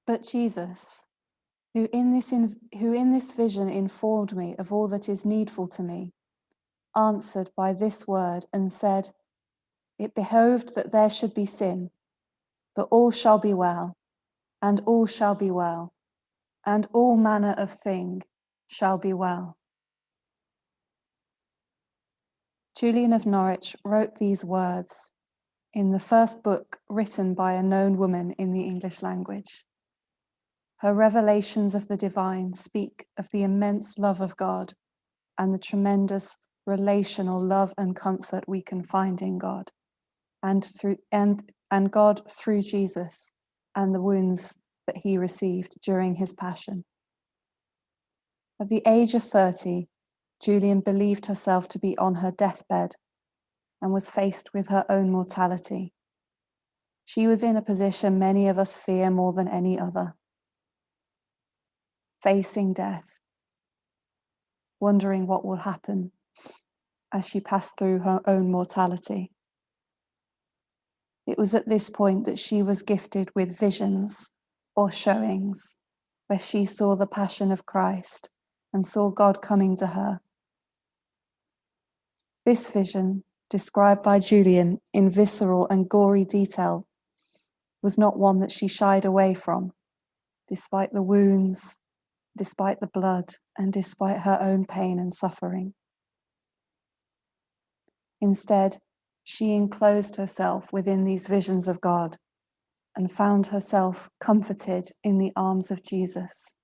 But Jesus, who in this vision informed me of all that is needful to me, answered by this word and said, It behoved that there should be sin, but all shall be well, and all shall be well, and all manner of thing shall be well. Julian of Norwich wrote these words in the first book written by a known woman in the English language. Her revelations of the divine speak of the immense love of God and the tremendous relational love and comfort we can find in God and God through Jesus and the wounds that he received during his passion. At the age of 30, Julian believed herself to be on her deathbed and was faced with her own mortality. She was in a position many of us fear more than any other. Facing death, wondering what will happen as she passed through her own mortality. It was at this point that she was gifted with visions or showings, where she saw the passion of Christ and saw God coming to her. This vision, described by Julian in visceral and gory detail, was not one that she shied away from, despite the wounds, despite the blood, and despite her own pain and suffering. Instead, she enclosed herself within these visions of God and found herself comforted in the arms of Jesus.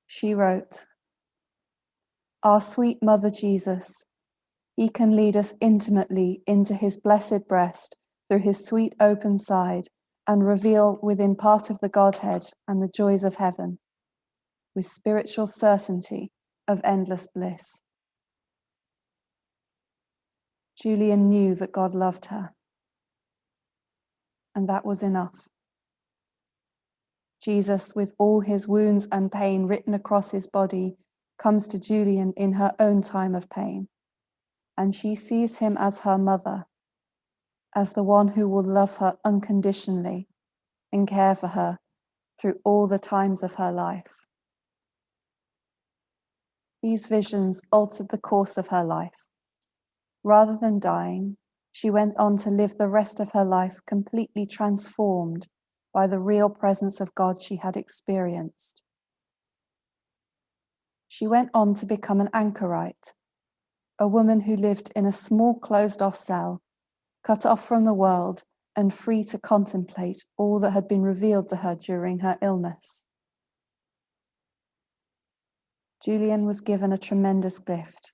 She wrote, Our sweet Mother Jesus, he can lead us intimately into his blessed breast through his sweet open side and reveal within part of the Godhead and the joys of heaven, with spiritual certainty of endless bliss. Julian knew that God loved her, and that was enough. Jesus, with all his wounds and pain written across his body, comes to Julian in her own time of pain, and she sees him as her mother, as the one who will love her unconditionally and care for her through all the times of her life. These visions altered the course of her life. Rather than dying, she went on to live the rest of her life completely transformed by the real presence of God she had experienced. She went on to become an anchorite, a woman who lived in a small closed-off cell, cut off from the world and free to contemplate all that had been revealed to her during her illness. Julian was given a tremendous gift.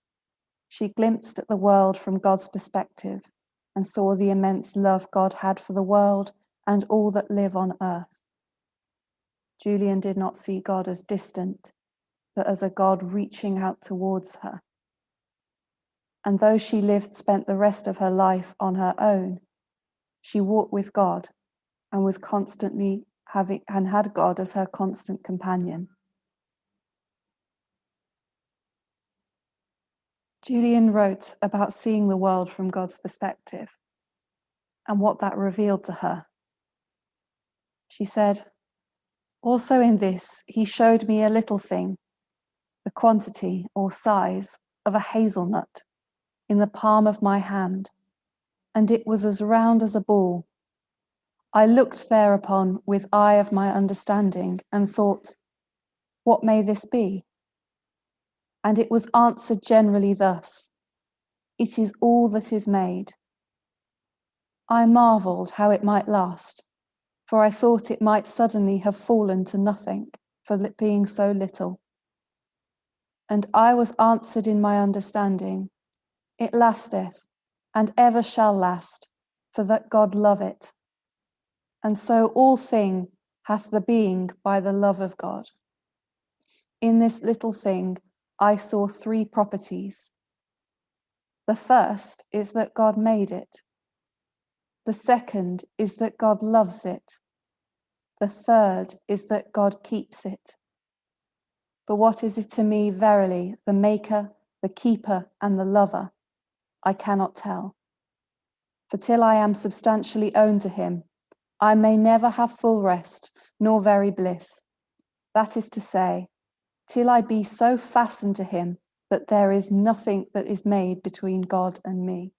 She glimpsed at the world from God's perspective and saw the immense love God had for the world and all that live on earth. Julian did not see God as distant, but as a God reaching out towards her. And though she spent the rest of her life on her own, she walked with God and was constantly had God as her constant companion. Julian wrote about seeing the world from God's perspective and what that revealed to her. She said, Also in this, he showed me a little thing, the quantity or size of a hazelnut in the palm of my hand, and it was as round as a ball. I looked thereupon with eye of my understanding and thought, What may this be? And it was answered generally thus, It is all that is made. I marvelled how it might last, for I thought it might suddenly have fallen to nothing for being so little. And I was answered in my understanding, It lasteth, and ever shall last, for that God love it. And so all thing hath the being by the love of God. In this little thing I saw three properties. The first is that God made it. The second is that God loves it. The third is that God keeps it. But what is it to me, verily, the maker, the keeper, and the lover? I cannot tell. For till I am substantially owned to him, I may never have full rest, nor very bliss. That is to say, till I be so fastened to him that there is nothing that is made between God and me.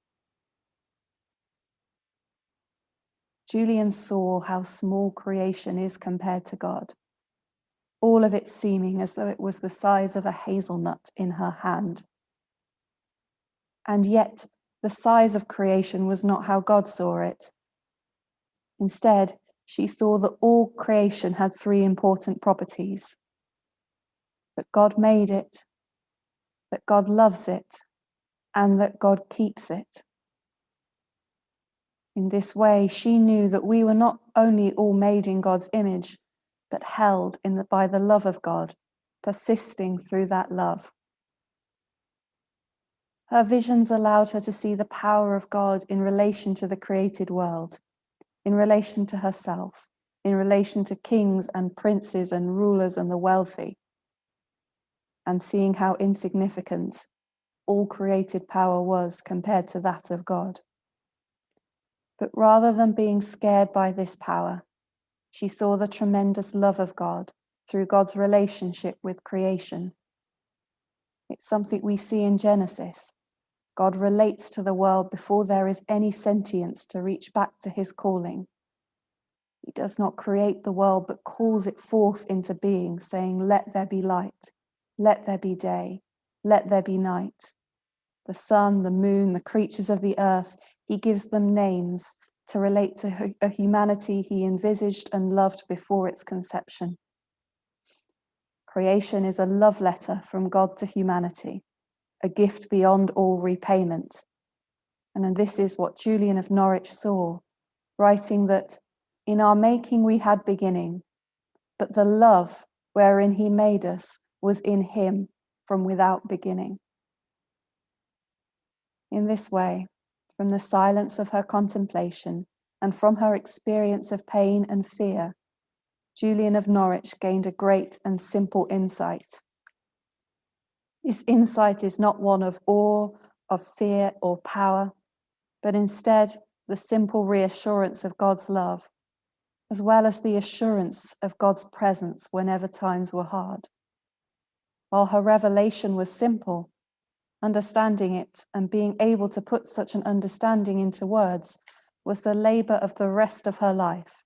Julian saw how small creation is compared to God, all of it seeming as though it was the size of a hazelnut in her hand. And yet, the size of creation was not how God saw it. Instead, she saw that all creation had three important properties: that God made it, that God loves it, and that God keeps it. In this way, she knew that we were not only all made in God's image, but held by the love of God, persisting through that love. Her visions allowed her to see the power of God in relation to the created world, in relation to herself, in relation to kings and princes and rulers and the wealthy, and seeing how insignificant all created power was compared to that of God. But rather than being scared by this power, she saw the tremendous love of God through God's relationship with creation. It's something we see in Genesis. God relates to the world before there is any sentience to reach back to his calling. He does not create the world, but calls it forth into being, saying, "Let there be light, let there be day, let there be night." The sun, the moon, the creatures of the earth, he gives them names to relate to a humanity he envisaged and loved before its conception. Creation is a love letter from God to humanity, a gift beyond all repayment. And this is what Julian of Norwich saw, writing that in our making we had beginning, but the love wherein he made us was in him from without beginning. In this way, from the silence of her contemplation and from her experience of pain and fear, Julian of Norwich gained a great and simple insight. This insight is not one of awe, of fear, or power, but instead the simple reassurance of God's love, as well as the assurance of God's presence whenever times were hard. While her revelation was simple, understanding it and being able to put such an understanding into words was the labor of the rest of her life,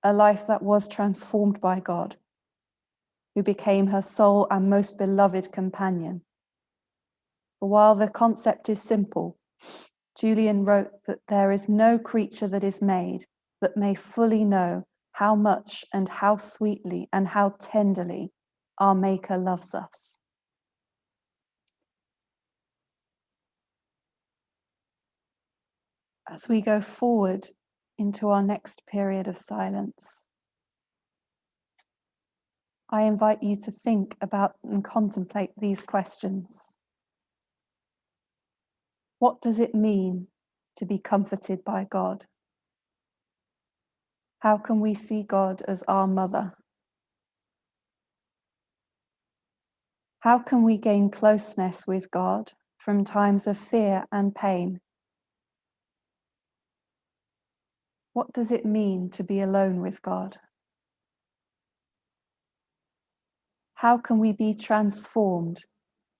a life that was transformed by God, who became her sole and most beloved companion. For while the concept is simple, Julian wrote that there is no creature that is made that may fully know how much and how sweetly and how tenderly our Maker loves us. As we go forward into our next period of silence, I invite you to think about and contemplate these questions. What does it mean to be comforted by God? How can we see God as our mother? How can we gain closeness with God from times of fear and pain? What does it mean to be alone with God? How can we be transformed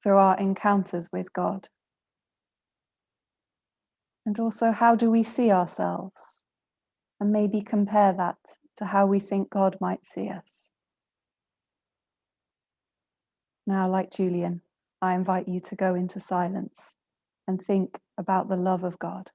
through our encounters with God? And also, how do we see ourselves? And maybe compare that to how we think God might see us. Now, like Julian, I invite you to go into silence and think about the love of God.